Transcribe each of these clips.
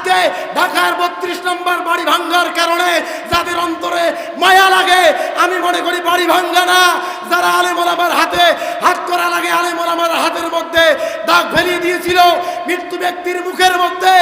আজকে ঢাকার ৩২ নম্বর বাড়ি ভাঙ্গার কারণে যাদের অন্তরে মায়া লাগে, আমি মনে করি বাড়ি ভাঙ্গা না, যারা আলেম ওলামার হাতে হাত করা লাগে, আলেম ওলামার হাতের মধ্যে দাগ ফেলিয়ে দিয়েছিল, মৃত্যু ব্যক্তির মুখের মধ্যে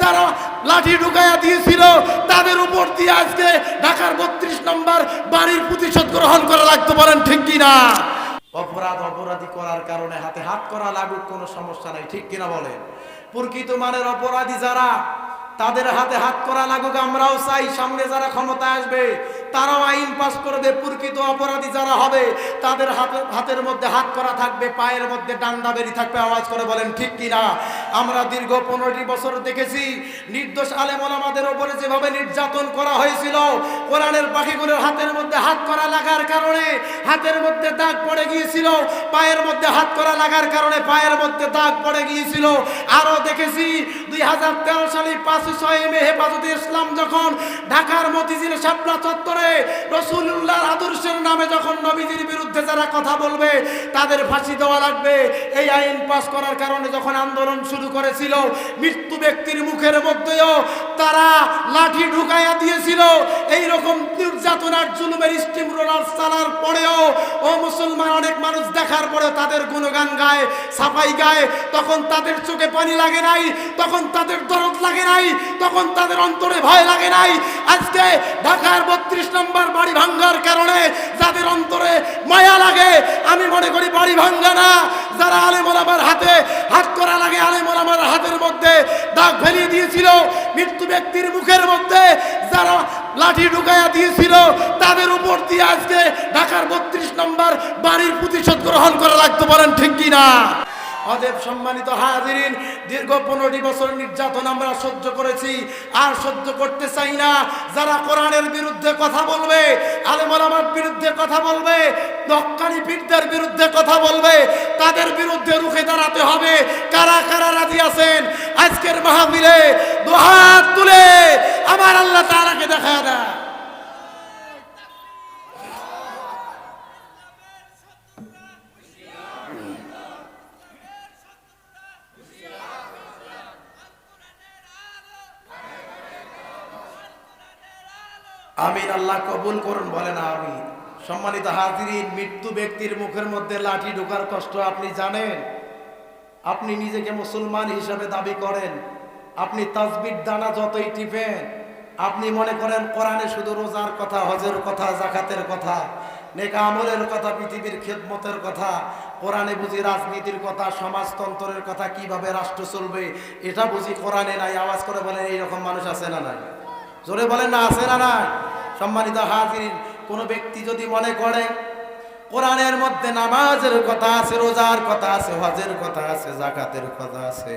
যারা লাঠি ঢুকাইয়া দিয়েছিল, তাদের উপর দিয়ে আজকে ঢাকার ৩২ নম্বর বাড়ির প্রতিশোধ গ্রহণ করা লাগতে পারেন, ঠিক কিনা? অপরাধী করার কারণে হাতে হাত করা লাগুক, কোনো সমস্যা নাই, ঠিক কিনা বলেন? প্রকৃত মানের অপরাধী যারা, তাদের হাতে হাত করা লাগুক, আমরাও চাই সামনে যারা ক্ষমতা আসবে তারাও আইন পাস করবে, প্রকৃত অপরাধী যারা হবে তাদের হাতের মধ্যে হাত করা থাকবে, পায়ের মধ্যে ডান্ডা বেরি থাকবে। আওয়াজ করে বলেন ঠিক কিনা? আমরা দীর্ঘ 15টি বছর দেখেছি নির্দোষ আলেম ওলামাদের উপরে যেভাবে নির্যাতন করা হয়েছিল, কোরআনের পাখিগুলোর হাতের মধ্যে হাত করা লাগার কারণে হাতের মধ্যে দাগ পড়ে গিয়েছিল, পায়ের মধ্যে হাত করা লাগার কারণে পায়ের মধ্যে দাগ পড়ে গিয়েছিল। আরো দেখেছি 2013 সালে 5-6 মে হেফাজতে ইসলাম যখন ঢাকার মতিঝিল শাপলা চত্বরে রাসূলুল্লাহর আদর্শের নামে যখন নবীজির বিরুদ্ধে যারা কথা বলবে তাদের ফাঁসি দেওয়া লাগবে, এই আইন পাস করার কারণে যখন আন্দোলন শুরু করেছিল, মৃত্যু ব্যক্তির মুখের মধ্যেও তারা লাঠি ঢুকাইয়া দিয়েছিল। এই রকম নির্যাতনার জুলুমের স্টিম রোলার চালার পরেও ও মুসলমান অনেক মানুষ দেখার পরে তাদের গুণগান গায়, সাফাই গায়, তখন তাদের চোখে পানি লাগে নাই, তখন তাদের দরদ লাগে নাই, তখন তাদের অন্তরে ভয় লাগে নাই। আজকে ঢাকার ৩২ নম্বর বাড়ি ভাঙ্গার কারণে যাদের অন্তরে মায়া লাগে, আমি মনে করি বাড়ি ভাঙ্গা না, যারা আলেম ওলামার হাতে হাত করা লাগে, আলেম ওলামার হাতের মধ্যে দাগ ফেলিয়ে দিয়েছিল, মৃত্যু ব্যক্তির মুখের মধ্যে যারা লাঠি ঢুকাইয়া দিয়েছিল, তাদের উপর দিয়ে আজকে ঢাকার ৩২ নম্বর বাড়ির প্রতিশোধ গ্রহণ করা লাগতে পারেন, ঠিক কিনা? অতএব সম্মানিত হাজিরিন, দীর্ঘ 15টি বছর নির্যাতন আমরা সহ্য করেছি, আর সহ্য করতে চাই না। যারা কোরআনের বিরুদ্ধে কথা বলবে, আলেম ওলামার বিরুদ্ধে কথা বলবে, হক্কানি পীরদের বিরুদ্ধে কথা বলবে, তাদের বিরুদ্ধে রুখে দাঁড়াতে হবে। কারা কারা রাজি আছেন আজকের মাহফিলে দুহাত তুলে আমার আল্লাহ তাআলাকে দেখা দেয়? আমিন। আল্লাহ কবুল করুন, বলেন আমিন। সম্মানিত হাজিরিন, মৃত্যু ব্যক্তির মুখের মধ্যে লাঠি ঢোকার কষ্ট আপনি জানেন? আপনি নিজেকে মুসলমান হিসাবে দাবি করেন, আপনি তাসবির দানা যতই টিপেন, আপনি মনে করেন কোরআনে শুধু রোজার কথা, হজের কথা, যাকাতের কথা, নেক আমলের কথা, পৃথিবীর খেদমতের কথা, কোরআনে বুঝি রাজনীতির কথা, সমাজতন্ত্রের কথা, কিভাবে রাষ্ট্র চলবে, এটা বুঝি কোরআনে নাই। আওয়াজ করে বলেন এইরকম মানুষ আছে না নাই? জোরে বলেন না, আছে না নাই? সম্মানিত হাজিরিন, কোন ব্যক্তি যদি মনে করে কোরআনের মধ্যে নামাজের কথা আছে, রোজার কথা আছে, হজের কথা আছে, যাকাতের কথা আছে,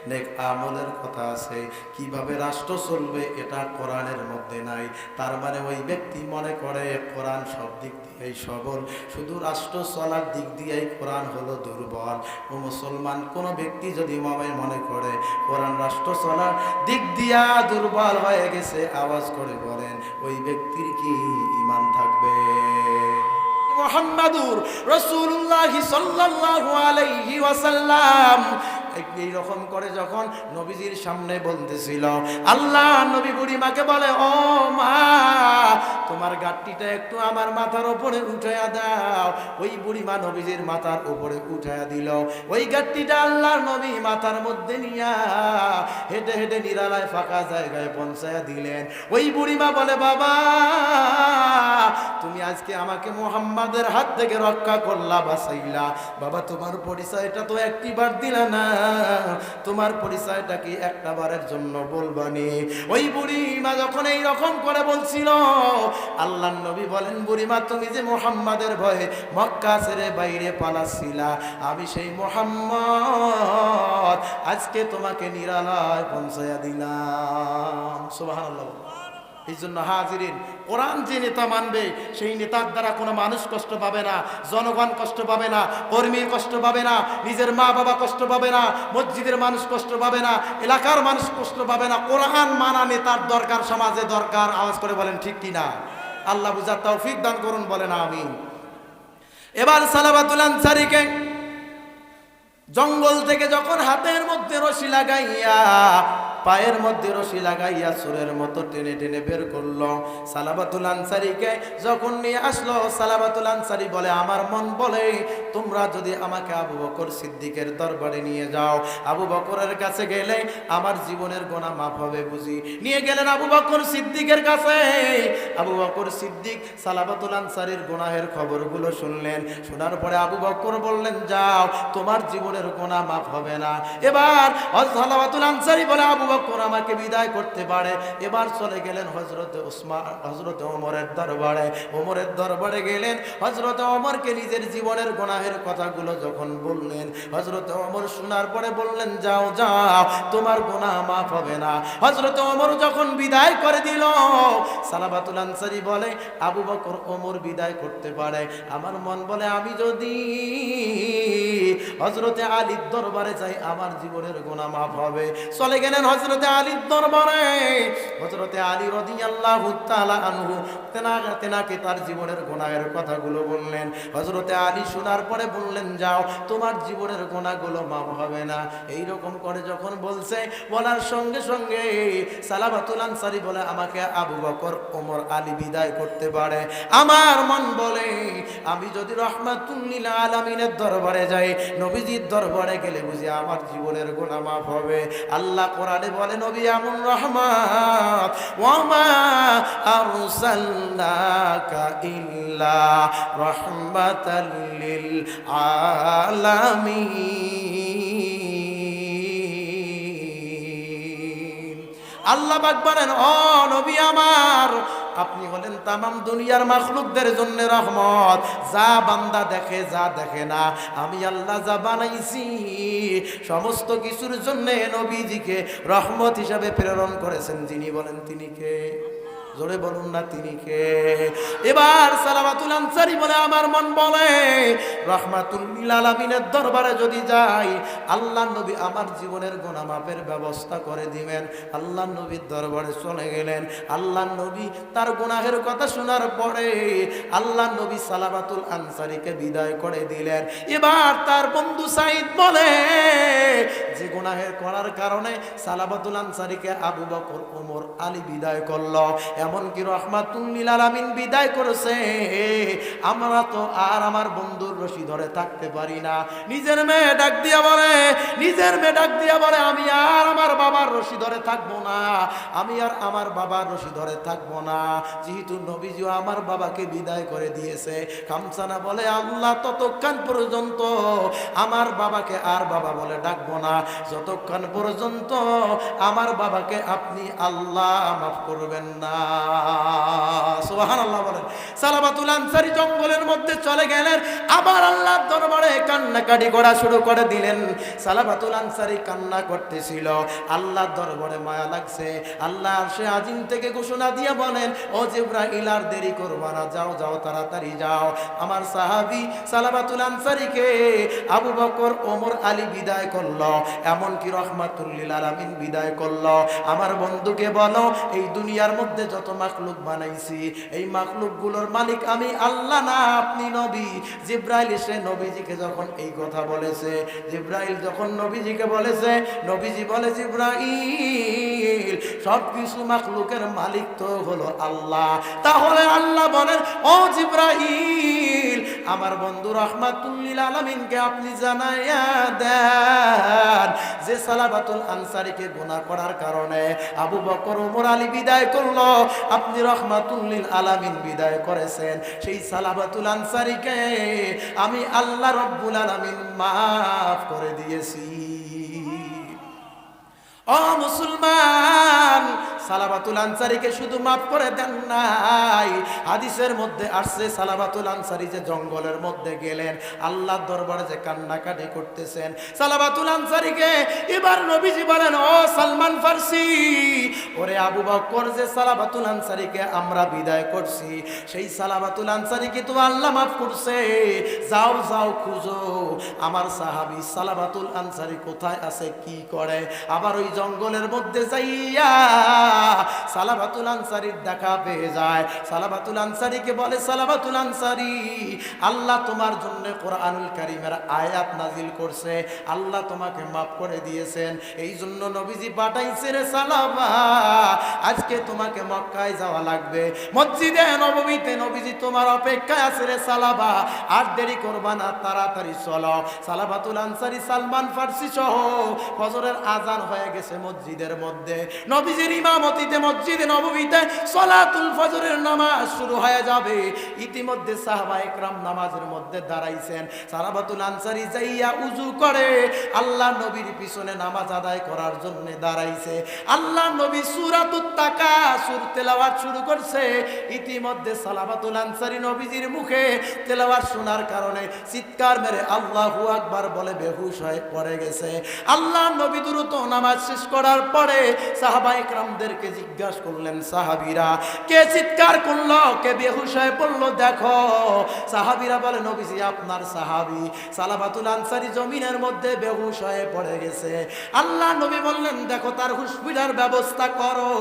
নেক আমলের কথা আছে, কিভাবে রাষ্ট্র চলবে এটা কোরআনের মধ্যে নাই, তার মানে ওই ব্যক্তি মনে করে কোরআন সব দিক দিয়েই সবল, শুধু রাষ্ট্র চলার দিক দিয়েই কোরআন হলো দুর্বল। ও মুসলমান, কোন ব্যক্তি যদি মনে করে কোরআন রাষ্ট্র চলার দিক দিয়া দুর্বল হয়ে গেছে, আওয়াজ করে বলেন ওই ব্যক্তির কি ঈমান থাকবে? মুহাম্মাদুর রাসূলুল্লাহ সাল্লাল্লাহু আলাইহি ওয়াসাল্লাম এইরকম করে যখন নবীজির সামনে বলতেছিল, আল্লাহ নবী বুড়িমাকে বলে, ও মা, তোমার গাঁটটিটা একটু আমার মাথার উপরে উঠাইয়া দাও। ওই বুড়িমা নবীজির মাথার উপরে উঠাইয়া দিল। ওই গাঁটটিটা আল্লাহর নবী মাথার মধ্যে নিয়া হেঁটে হেঁটে নিরালায় ফাঁকা জায়গায় পৌঁছায়া দিলেন। ওই বুড়িমা বলে, বাবা, তুমি আজকে আমাকে মুহাম্মাদের হাত থেকে রক্ষা করলা, বাঁচাইলা। বাবা, তোমার পরিচয়টা তো একটিবার দিলা না, তোমার পরিচয়টা কি একটা বারের জন্য বলবানি? ওই বুড়িমা যখন এই রকম করে বলছিল, আল্লাহর নবী বলেন, বুড়িমা, তুমি যে মুহাম্মাদের ভয়ে মক্কা ছেড়ে বাইরে পালাচ্ছিলা, আমি সেই মুহাম্মদ আজকে তোমাকে নিরালায় পৌঁছায়া দিলাম। সুবহানাল্লাহ। এই জন্য হাজিরিন, কোরআন যে নেতা মানবে সেই নেতার দ্বারা কোনো মানুষ কষ্ট পাবে না, জনগণ কষ্ট পাবে না, কর্মী কষ্ট পাবে না, নিজের মা বাবা কষ্ট পাবে না, মসজিদের মানুষ কষ্ট পাবে না, এলাকার মানুষ কষ্ট পাবে না। কোরআন মানা নেতার দরকার, সমাজে দরকার। আওয়াজ করে বলেন ঠিক কিনা? আল্লাহ বুঝার তৌফিক দান করুন, বলেন আমিন। এবার সালাবাতুল আনসারীকে জঙ্গল থেকে যখন হাতের মধ্যে রশি লাগাইয়া পায়ের মধ্যে রশি লাগাইয়া চোরের মতো টেনে টেনে বের করলো। সালাবাতুল আনসারীকে যখন নিয়ে আসলো, সালাবাতুল আনসারী বলে, আমার মন বলে তোমরা যদি আমাকে আবু বকর সিদ্দিকের দরবারে নিয়ে যাও, আবু বকরের কাছে গেলে আমার জীবনের গুনাহ মাফ হবে বুঝি। নিয়ে গেলেন আবু বকর সিদ্দিকের কাছে। আবু বকর সিদ্দিক সালাবাতুল আনসারীর গুনাহের খবরগুলো শুনলেন। শোনার পরে আবু বকর বললেন, যাও, তোমার জীবনের গুনাহ মাফ হবে না। এবার সালাবাতুল আনসারী বলে, আবু বকর আমাকে বিদায় করতে পারে। এবার চলে গেলেন হযরত ওমরের দরবারে। ওমরের দরবারে গেলেন। হযরত ওমরকে নিজের জীবনের গুনাহের কথাগুলো যখন বললেন, হযরত ওমর শোনার পরে বললেন, যাও যাও, তোমার গুনাহ মাফ হবে না। হযরত ওমর যখন বিদায় করে দিল, সালাবাতুল আনসারী বলে, আবু বকর ওমর বিদায় করতে পারে, আমার মন বলে আমি যদি হযরতে আলীর দরবারে যাই আমার জীবনের গুনাহ মাফ হবে। চলে গেলেন হযরতে আলীর দরবারে। হযরতে আলী রাদিয়াল্লাহু তাআলা আনহু তেনাকে তার জীবনের গুনাহের কথাগুলো বললেন। হযরতে আলী শোনার পরে বললেন, যাও, তোমার জীবনের গুনাহগুলো মাফ হবে না। এই রকম করে যখন বলছে, বলার সঙ্গে সঙ্গে সালাবাতুল আনসারী বলে, আমাকে আবু বকর ওমর আলী বিদায় করতে পারে। আমার মন বলে আমি যদি রাহমাতুল লিল আলামিনের দরবারে যাই, নবীজির দরবারে গেলে বুঝি আমার জীবনের গুনাহ মাফ হবে। আল্লাহ কোরআনে বলে, নবী এমন রহমত, ওয়া মা আরসালনাকা ইল্লা রাহমাতাল লিল আলামিন। আল্লাহ পাক বলেন, ও নবী আমার, আপনি হলেন তামাম দুনিয়ার মাখলুকদের জন্য রহমত। যা বান্দা দেখে, যা দেখে না, আমি আল্লাহ যা বানাইছি সমস্ত কিছুর জন্য নবীজিকে রহমত হিসাবে প্রেরণ করেছেন। যিনি বলেন তিনি কে? জোরে বলুন না, তিনি কে? এবার সালাবাতুল আনসারী বলে, আমার মন বলে রাহমাতুল লিল আলামিনের দরবারে যদি যাই, আল্লাহ নবী আমার জীবনের গুনাহ মাফের ব্যবস্থা করে দিবেন। আল্লাহ নবীর দরবারে চলে গেলেন। আল্লাহ নবী তার গুনাহের কথা শোনার পরে আল্লাহ নবী সালাবাতুল আনসারীকে বিদায় করে দিলেন। এবার তার বন্ধু সাঈদ বলে, যে গুনাহের করার কারণে সালাবাতুল আনসারীকে আবু বকর ওমর আলী বিদায় করলো, এমনকি রাহমাতুল লিল আলামিন বিদায় করেছে, আমরা তো আর আমার বন্ধুর রশি ধরে থাকতে পারি না। নিজের মেয়ে ডাক দিয়া বলে, আমি আর আমার বাবার রশি ধরে থাকবো না, আমি আর আমার বাবার রশি ধরে থাকবো না, যেহেতু নবীজিও আমার বাবাকে বিদায় করে দিয়েছে। খামসানা বলে, আল্লাহ ততক্ষণ পর্যন্ত আমার বাবাকে আর বাবা বলে ডাকবো না, যতক্ষণ পর্যন্ত আমার বাবাকে আপনি আল্লাহ মাফ করবেন না। সুবহানাল্লাহ বলেন। সালাবাতুল আনসারী জঙ্গলের মধ্যে চলে গেলেন। আবার আল্লাহর দরবারে কান্নাকাটি করা শুরু করে দিলেন। সালাবাতুল আনসারী কান্না করতেছিল। আল্লাহর দরবারে মায়া লাগছে। আল্লাহ আরশে আজিম থেকে ঘোষণা দিয়ে বলেন, ও জিবরাইল, আর দেরি করবা না, যাও যাও, তাড়াতাড়ি যাও। আমার সাহাবী সালাবাতুল আনসারীকে আবু বকর ওমর আলী বিদায় করলো, এমনকি রাহমাতুল লিল আলামিন বিদায় করলো। আমার বন্ধুকে বলো, এই দুনিয়ার মধ্যে যত মাখলুক বানাইছি, এই মাখলুকগুলোর মালিক আমি আল্লাহ না, আপনি নবী। জিবরাইল এসে নবীজিকে যখন এই কথা বলেছে, জিবরাইল যখন নবীজিকে বলেছে, নবীজি বলে, জিবরাইল, সব কিছু মাখলুকের মালিক তো হলো আল্লাহ। তাহলে আল্লাহ বলেন, ও জিবরাইল, আমার বন্ধু রাহমাতুল লিল আলামিনকে আপনি জানাইয়া দেন যে সালাবাতুল আনসারীকে গুনাহ করার কারণে আবু বকর ওমর আলী বিদায় করলো, আপনি রাহমাতুল লিল আলামিন বিদায় করেছেন, সেই সালাবাতুল আনসারীকে আমি আল্লাহ রাব্বুল আলামিন মাফ করে দিয়েছি। ও মুসলমান, সালাবাতুল আনসারীকে শুধু মাফ করে দেন নাই, হাদিসের মধ্যে আসছে সালাবাতুল আনসারী যে জঙ্গলের মধ্যে গেলেন, আল্লাহর দরবারে যে কান্নাকাটি করতেছেন সালাবাতুল আনসারীকে, এবার নবীজি বলেন, ও সালমান ফারসি, ওরে আবু বকর, যে সালাবাতুল আনসারীকে আমরা বিদায় করছি, সেই সালাবাতুল আনসারীকে তো আল্লাহ মাফ করছে, যাও যাও খুঁজো আমার সাহাবী সালাবাতুল আনসারী কোথায় আছে, কি করে। আবার ওই জঙ্গলের মধ্যে যাইয়া সালাবাতুল আনসারীর দেখা পেয়ে যায়। সালাবাতুল আনসারীকে বলে, সালাবাতুল আনসারী, আল্লাহ তোমার জন্য কোরআনুল কারীমের আয়াত নাজিল করছে, আল্লাহ তোমাকে মাফ করে দিয়েছেন, এই জন্য নবীজি পাঠাইছে রে সালাবা, আজকে তোমাকে মক্কায় যাওয়া লাগবে, মসজিদে নববীতে নবীজি তোমার অপেক্ষায় আছে রে সালাবা, আর দেরি করবা না, তাড়াতাড়ি চলো। সালাবাতুল আনসারী সালমান ফার্সি সহ ফজরের আজান হয়ে গেছে মসজিদের মধ্যে, নবীজির ইমামতিতে মসজিদে নববীতে সালাতুল ফজরের নামাজ শুরু হয়ে যাবে। ইতিমধ্যে সাহাবায়ে কেরাম নামাজের মধ্যে দাঁড়াইছেন। সালাবাতুল আনসারী যাইয়া উযু করে আল্লাহ নবীর পিছনে নামাজ আদায় করার জন্য দাঁড়াইছে। আল্লাহ নবী সূরাতুত তাকাসুর তেলাওয়াত শুরু করছে। ইতিমধ্যে সালাবাতুল আনসারী নবীজির মুখে তেলাওয়াত শোনার কারণে চিৎকার মেরে আল্লাহু আকবার বলে বেহুশ হয়ে পড়ে গেছে। আল্লাহ নবী দ্রুত নামাজ শেষ করার পরে সাহাবায়ে কেরামদেরকে জিজ্ঞাসা করলেন, সাহাবীরা কে চিৎকার করলো, কে বেহুশ হয়ে পড়লো দেখো। সাহাবীরা বলে, নবীজি আপনার সাহাবী সালাবাতুল আনসারী জমিনের মধ্যে বেহুশ হয়ে পড়ে গেছে। আল্লাহ নবী বললেন, দেখো তার হুঁশ ফিরার ব্যবস্থা করো।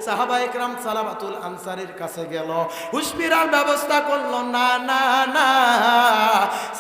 সাহাবায়ে কেরাম সালাবাতুল আনসারীর কাছে গেল, হুঁশ ফিরার ব্যবস্থা করলো, না না না,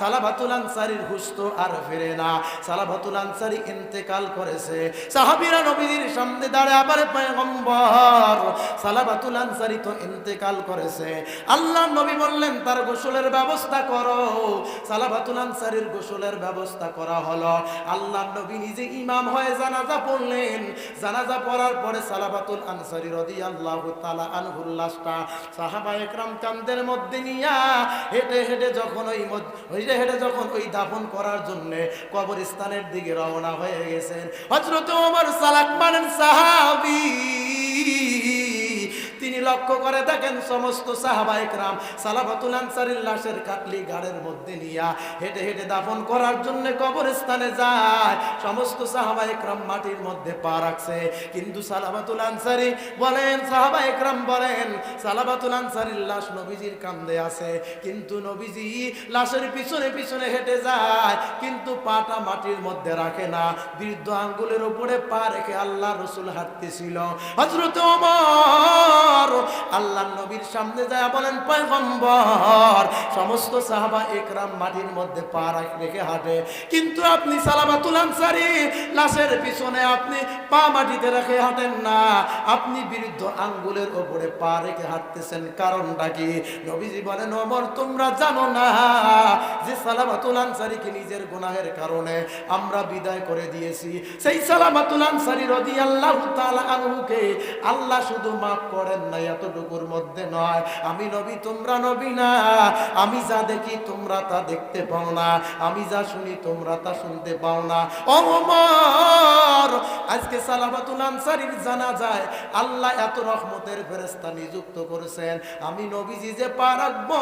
সালাবাতুল আনসারীর হুঁশ তো আর ফিরে না, সালাবাতুল আনসারী ইন্তেকাল করেছে। সাহাবীরা নবীর সামনে দাঁড়ায়, আবার পয়গম্বর সালাবাতুল আনসারী তো ইন্তেকাল করেছে। আল্লাহ নবী বললেন, তার গোসলের ব্যবস্থা করো। সালাবাতুল আনসারীর গোসলের ব্যবস্থা করা হলো। আল্লাহ নবী নিজে ইমাম হয়ে জানাজা পড়লেন। জানাজা পড়ার পরে সালাবাতুল আনসারী রাদিয়াল্লাহু তাআলা আনহুর লাশটা সাহাবায়ে কেরাম কাঁধের মধ্যে নিয়া হেঁটে হেঁটে যখন ওই দাফন করার জন্য কবরস্থানের দিকে রওনা হয়ে গেছেন, হযরত ওমর সালাক মানেন সাহাবী, তিনি লক্ষ্য করে দেখেন সমস্ত সাহাবায়ে কেরাম সালাবাতুল আনসারীর লাশের কাটলি গাড়ের মধ্যে নিয়া হেঁটে হেঁটে দাফন করার জন্য কবরস্থানে যায়। সমস্ত সাহাবায়ে কেরাম মাটির মধ্যে পা রাখছে, কিন্তু সালাবাতুল আনসারী বলেন, সাহাবায়ে কেরাম বলেন, সালাবাতুল আনসারীর লাশ নবীজির কাঁধে আছে, কিন্তু নবীজি লাশের পিছনে পিছনে হেঁটে যায়, কিন্তু পাটা মাটির মধ্যে রাখে না, বৃদ্ধ আঙ্গুলের উপরে পা রেখে আল্লাহ রাসূল হাঁটতেছিল। হযরত ওমর আল্লাহ নবীর সামনে যায় বলেন, পয়গম্বর সমস্ত সাহাবায়ে কেরাম মাটির মধ্যে পা রেখে হাঁটে, কিন্তু আপনি সালাবাতুল আনসারী লাশের পিছনে আপনি পা মাটিতে রেখে হাঁটেন না, আপনি বৃদ্ধ আঙ্গুলের উপরে পা রেখে হাঁটতেছেন, কারণটা কি? নবীজি বলেন, ওমর তোমরা জানো না যে সালাবাতুল আনসারীকে নিজের গুনাহের কারণে আমরা বিদায় করে দিয়েছি। সেই সালাবাতুল আনসারী রাদিয়াল্লাহু তাআলা আনহুকে আল্লাহ শুধু মাফ করেন না এতটুকুর মধ্যে নয়, আমি নবী তোমরা নবী না, আমি যা দেখি তোমরা তা দেখতে পাও না, আমি যা শুনি তোমরা তা শুনতে পাও না। ওমর আজকে সালাবাতুল আনসারীর জানাজায় আল্লাহ এত রহমতের ফেরেশতা নিযুক্ত করেছেন, আমি নবীজি যে পা রাখবো,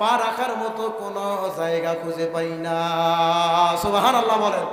পা রাখার মতো কোনো জায়গা খুঁজে পাই না। সুবহানাল্লাহ বলেন।